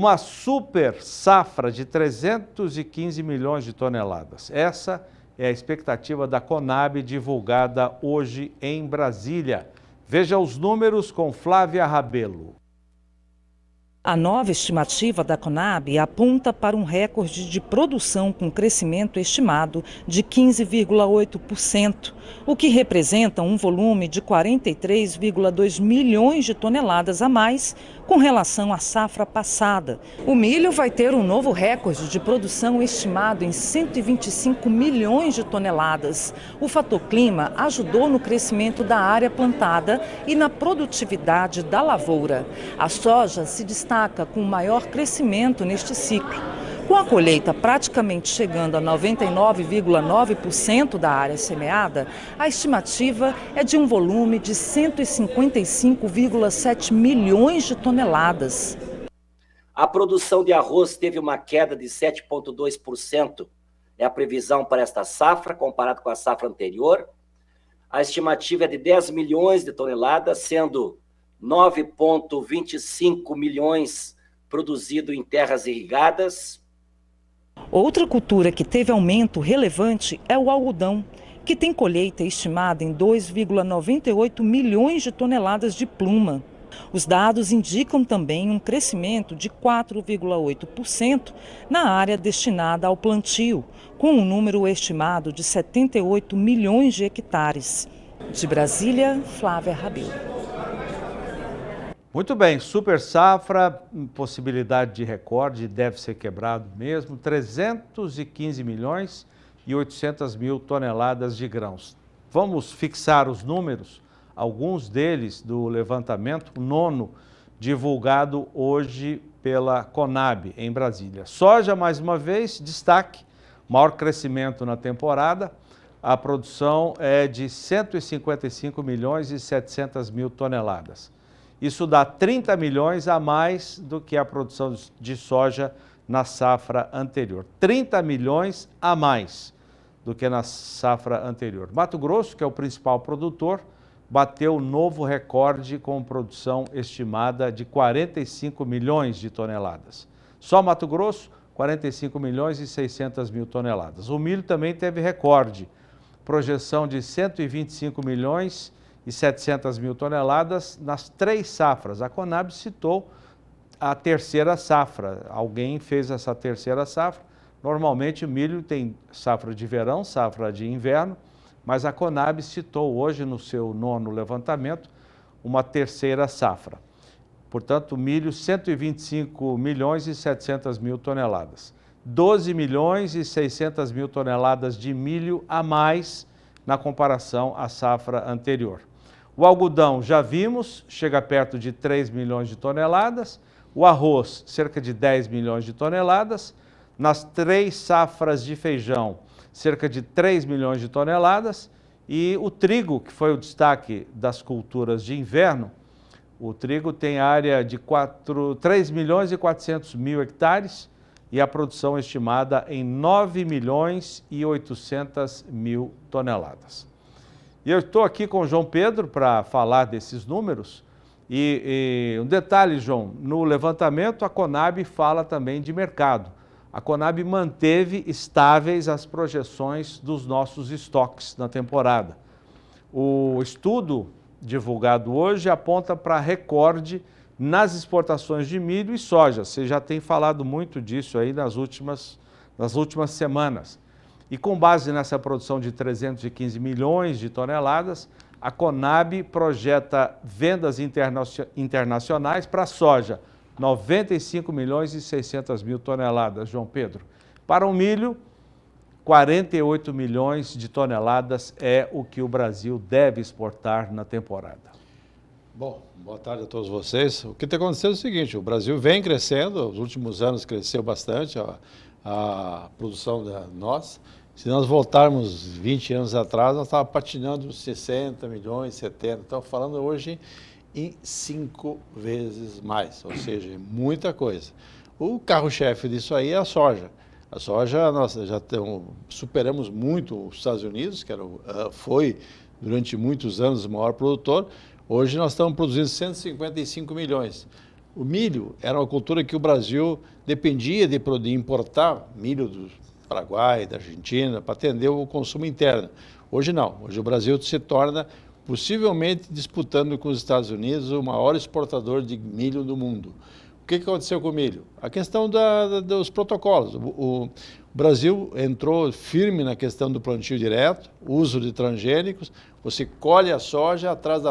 uma super safra de 315 milhões de toneladas. Essa é a expectativa da Conab divulgada hoje em Brasília. Veja os números com Flávia Rabelo. A nova estimativa da Conab aponta para um recorde de produção com crescimento estimado de 15,8%, o que representa um volume de 43,2 milhões de toneladas a mais com relação à safra passada. O milho vai ter um novo recorde de produção estimado em 125 milhões de toneladas. O fator clima ajudou no crescimento da área plantada e na produtividade da lavoura. A soja se destaca com o maior crescimento neste ciclo. Com a colheita praticamente chegando a 99,9% da área semeada, a estimativa é de um volume de 155,7 milhões de toneladas. A produção de arroz teve uma queda de 7,2%. É a previsão para esta safra, comparado com a safra anterior. A estimativa é de 10 milhões de toneladas, sendo 9,25 milhões produzido em terras irrigadas. Outra cultura que teve aumento relevante é o algodão, que tem colheita estimada em 2,98 milhões de toneladas de pluma. Os dados indicam também um crescimento de 4,8% na área destinada ao plantio, com um número estimado de 78 milhões de hectares. De Brasília, Flávia Rabelo. Muito bem, super safra, possibilidade de recorde, deve ser quebrado mesmo, 315 milhões e 800 mil toneladas de grãos. Vamos fixar os números, alguns deles do levantamento, o nono, divulgado hoje pela Conab em Brasília. Soja, mais uma vez, destaque, maior crescimento na temporada, a produção é de 155 milhões e 700 mil toneladas. Isso dá 30 milhões a mais do que a produção de soja na safra anterior. 30 milhões a mais do que na safra anterior. Mato Grosso, que é o principal produtor, bateu novo recorde com produção estimada de 45 milhões de toneladas. Só Mato Grosso, 45 milhões e 600 mil toneladas. O milho também teve recorde, projeção de 125 milhões e 700 mil toneladas nas 3 safras. A Conab citou a terceira safra. Alguém fez essa terceira safra. Normalmente o milho tem safra de verão, safra de inverno, mas a Conab citou hoje no seu nono levantamento uma terceira safra. Portanto, milho 125 milhões e 700 mil toneladas. 12 milhões e 600 mil toneladas de milho a mais na comparação à safra anterior. O algodão, já vimos, chega perto de 3 milhões de toneladas. O arroz, cerca de 10 milhões de toneladas. Nas 3 safras de feijão, cerca de 3 milhões de toneladas. E o trigo, que foi o destaque das culturas de inverno, o trigo tem área de 3 milhões e 400 mil hectares e a produção estimada em 9 milhões e 800 mil toneladas. E eu estou aqui com o João Pedro para falar desses números. E um detalhe, João, no levantamento a Conab fala também de mercado. A Conab manteve estáveis as projeções dos nossos estoques na temporada. O estudo divulgado hoje aponta para recorde nas exportações de milho e soja. Você já tem falado muito disso aí nas últimas semanas. E com base nessa produção de 315 milhões de toneladas, a Conab projeta vendas internacionais para a soja, 95 milhões e 600 mil toneladas, João Pedro. Para o milho, 48 milhões de toneladas é o que o Brasil deve exportar na temporada. Bom, boa tarde a todos vocês. O que está acontecendo é o seguinte, o Brasil vem crescendo, nos últimos anos cresceu bastante a produção da nossa. Se nós voltarmos 20 anos atrás, nós estávamos patinando 60 milhões, 70. Estamos falando hoje em 5 vezes mais, ou seja, muita coisa. O carro-chefe disso aí é a soja. A soja, nós já superamos muito os Estados Unidos, que foi durante muitos anos o maior produtor. Hoje nós estamos produzindo 155 milhões. O milho era uma cultura que o Brasil dependia de importar milho do Paraguai, da Argentina, para atender o consumo interno. Hoje não. Hoje o Brasil se torna, possivelmente, disputando com os Estados Unidos, o maior exportador de milho do mundo. O que aconteceu com o milho? A questão dos protocolos. O Brasil entrou firme na questão do plantio direto, uso de transgênicos. Você colhe a soja, atrás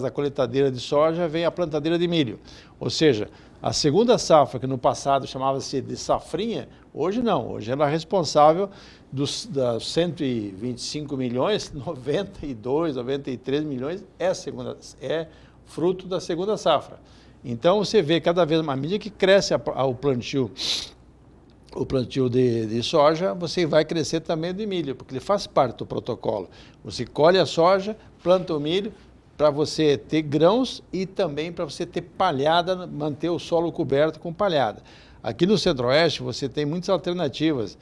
da colheitadeira de soja vem a plantadeira de milho. Ou seja, a segunda safra, que no passado chamava-se de safrinha, hoje não. Hoje ela é responsável dos 125 milhões, 92, 93 milhões é fruto da segunda safra. Então você vê cada vez mais, à medida que cresce o plantio de soja, você vai crescer também de milho, porque ele faz parte do protocolo. Você colhe a soja, planta o milho, para você ter grãos e também para você ter palhada, manter o solo coberto com palhada. Aqui no Centro-Oeste você tem muitas alternativas.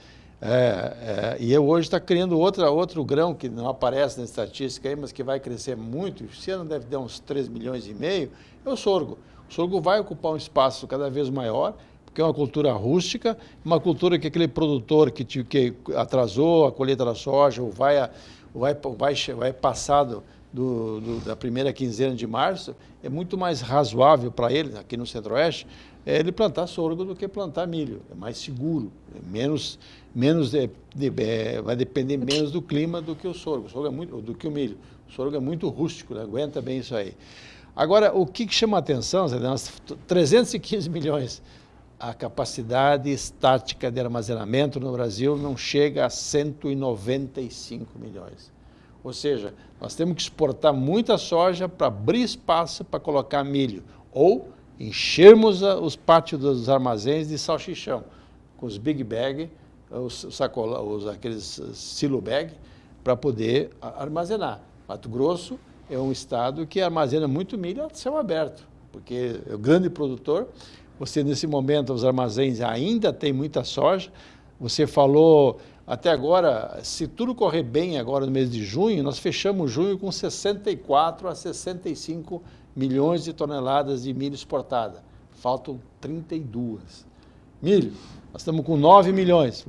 E eu hoje está criando outro grão que não aparece na estatística aí, mas que vai crescer muito, esse ano deve dar uns 3,5 milhões, é o sorgo. O sorgo vai ocupar um espaço cada vez maior, porque é uma cultura rústica, uma cultura que aquele produtor que atrasou a colheita da soja, ou vai passado da primeira quinzena de março, é muito mais razoável para ele, aqui no Centro-Oeste, ele plantar sorgo do que plantar milho. É mais seguro, vai depender menos do clima do que o sorgo. Do que o milho. O sorgo é muito rústico, né? Aguenta bem isso aí. Agora, o que chama a atenção, Zé, 315 milhões, a capacidade estática de armazenamento no Brasil não chega a 195 milhões. Ou seja, nós temos que exportar muita soja para abrir espaço para colocar milho, ou enchermos os pátios dos armazéns de salchichão, com os big bag, aqueles silo bag, para poder armazenar. Mato Grosso é um estado que armazena muito milho a céu aberto, porque é o grande produtor. Você, nesse momento, os armazéns ainda tem muita soja. Você falou, até agora, se tudo correr bem agora no mês de junho, nós fechamos junho com 64 a 65 milhões de toneladas de milho exportada. Faltam 32. Milho, nós estamos com 9 milhões,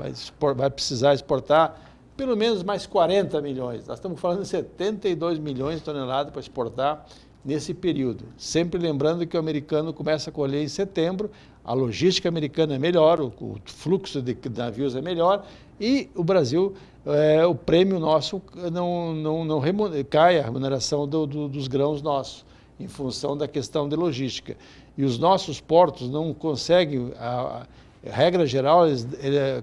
vai precisar exportar pelo menos mais 40 milhões. Nós estamos falando de 72 milhões de toneladas para exportar nesse período. Sempre lembrando que o americano começa a colher em setembro, a logística americana é melhor, o fluxo de navios é melhor e o Brasil, o prêmio nosso não cai a remuneração dos grãos nossos, em função da questão de logística. E os nossos portos não conseguem, regra geral, eles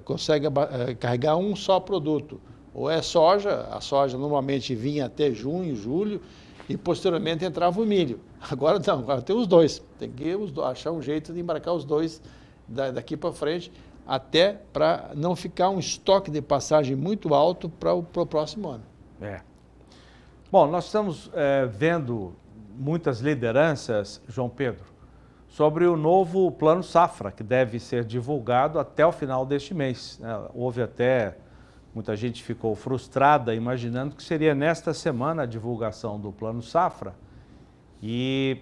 conseguem carregar um só produto. Ou é soja, a soja normalmente vinha até junho, julho, e posteriormente entrava o milho. Agora não, agora tem os dois. Tem que achar um jeito de embarcar os dois daqui para frente, até para não ficar um estoque de passagem muito alto para o próximo ano. Bom, nós estamos vendo muitas lideranças, João Pedro, sobre o novo Plano Safra, que deve ser divulgado até o final deste mês. Houve até, muita gente ficou frustrada, imaginando que seria nesta semana a divulgação do Plano Safra, e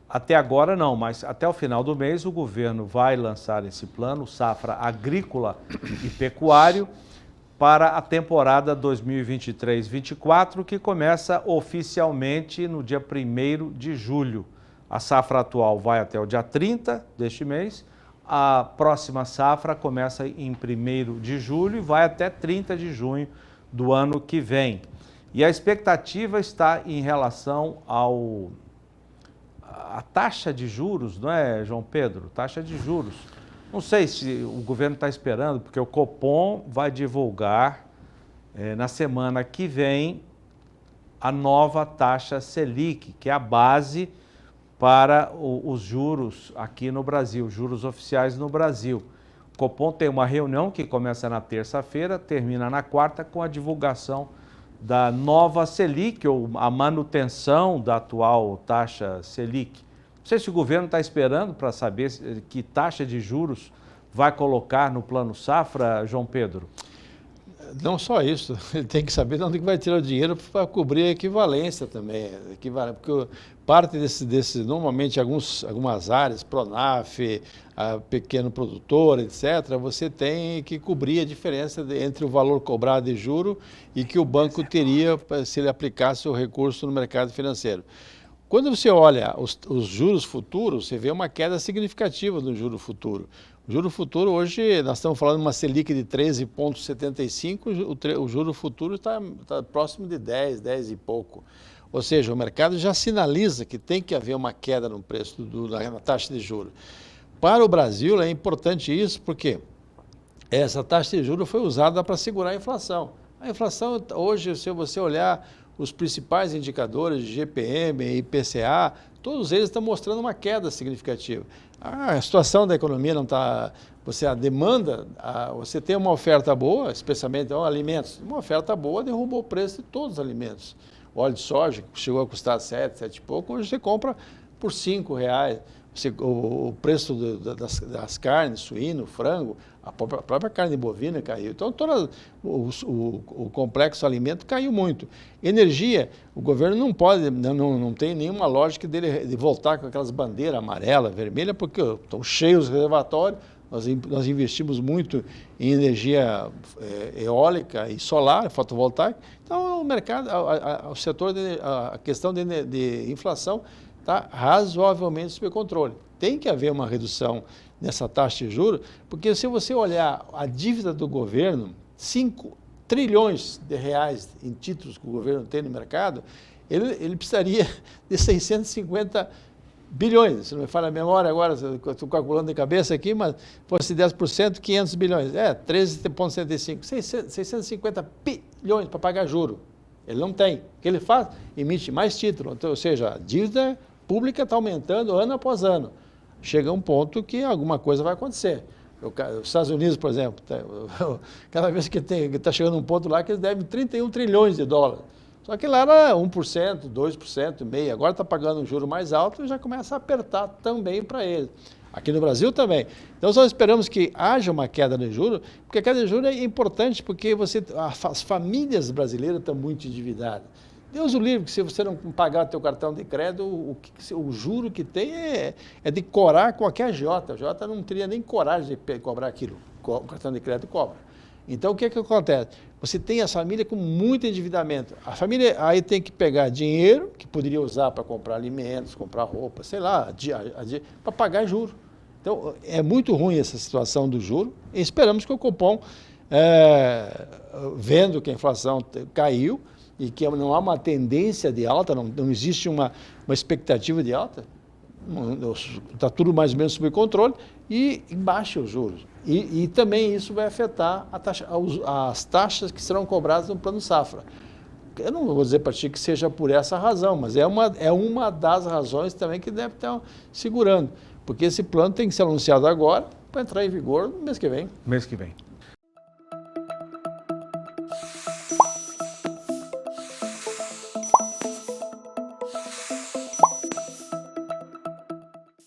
até agora não, mas até o final do mês o governo vai lançar esse plano, Safra Agrícola e Pecuário, para a temporada 2023-24, que começa oficialmente no dia 1º de julho. A safra atual vai até o dia 30 deste mês, a próxima safra começa em 1º de julho e vai até 30 de junho do ano que vem. E a expectativa está em relação à taxa de juros, não é, João Pedro? Taxa de juros. Não sei se o governo está esperando, porque o Copom vai divulgar na semana que vem a nova taxa Selic, que é a base para os juros aqui no Brasil, juros oficiais no Brasil. O Copom tem uma reunião que começa na terça-feira, termina na quarta, com a divulgação da nova Selic, ou a manutenção da atual taxa Selic. Não sei se o governo está esperando para saber que taxa de juros vai colocar no Plano Safra, João Pedro. Não só isso, ele tem que saber de onde vai tirar o dinheiro para cobrir a equivalência também. Porque parte normalmente algumas áreas, Pronaf, pequeno produtor, etc., você tem que cobrir a diferença entre o valor cobrado de juro e que o banco teria se ele aplicasse o recurso no mercado financeiro. Quando você olha os juros futuros, você vê uma queda significativa do juro futuro. O juro futuro hoje, nós estamos falando de uma Selic de 13,75, o juro futuro está próximo de 10 e pouco. Ou seja, o mercado já sinaliza que tem que haver uma queda no preço na taxa de juros. Para o Brasil é importante isso, porque essa taxa de juros foi usada para segurar a inflação. A inflação hoje, se você olhar os principais indicadores de GPM e IPCA, todos eles estão mostrando uma queda significativa. A situação da economia não está... A demanda, você tem uma oferta boa, especialmente alimentos, uma oferta boa derrubou o preço de todos os alimentos. O óleo de soja, que chegou a custar 7 e pouco, hoje você compra por R$5. O preço das carnes, suíno, frango, a própria carne bovina caiu. Então, todo o complexo alimento caiu muito. Energia, o governo não pode, não tem nenhuma lógica de voltar com aquelas bandeiras amarela, vermelha, porque estão cheios os reservatórios. Nós investimos muito em energia eólica e solar, fotovoltaica. Então, o mercado, o setor, a questão de inflação está razoavelmente sob controle. Tem que haver uma redução nessa taxa de juros, porque se você olhar a dívida do governo, 5 trilhões de reais em títulos que o governo tem no mercado, ele precisaria de 650 bilhões. Se não me falha a memória agora, estou calculando de cabeça aqui, mas fosse 10%, 500 bilhões. 13,75. 650 bilhões para pagar juro. Ele não tem. O que ele faz? Emite mais título. Então, ou seja, a dívida pública está aumentando ano após ano. Chega um ponto que alguma coisa vai acontecer. Os Estados Unidos, por exemplo, cada vez que está chegando um ponto lá que eles devem 31 trilhões de dólares. Só que lá era 1%, 2%, meio. Agora está pagando um juro mais alto e já começa a apertar também para eles. Aqui no Brasil também. Então, nós esperamos que haja uma queda de juros, porque a queda de juros é importante, porque as famílias brasileiras estão muito endividadas. Deus o livre, que se você não pagar o teu cartão de crédito, o juro que tem é de corar qualquer agiota. A agiota não teria nem coragem de cobrar aquilo. O cartão de crédito cobra. Então, o que acontece? Você tem a família com muito endividamento. A família aí tem que pegar dinheiro, que poderia usar para comprar alimentos, comprar roupa, sei lá, para pagar juros. Então, é muito ruim essa situação do juro. E esperamos que o Copom, vendo que a inflação caiu e que não há uma tendência de alta, não existe uma expectativa de alta, está tudo mais ou menos sob controle, e baixa os juros. E também isso vai afetar as taxas que serão cobradas no plano safra. Eu não vou dizer para ti que seja por essa razão, mas é uma das razões também que deve estar segurando, porque esse plano tem que ser anunciado agora para entrar em vigor no mês que vem. Mês que vem.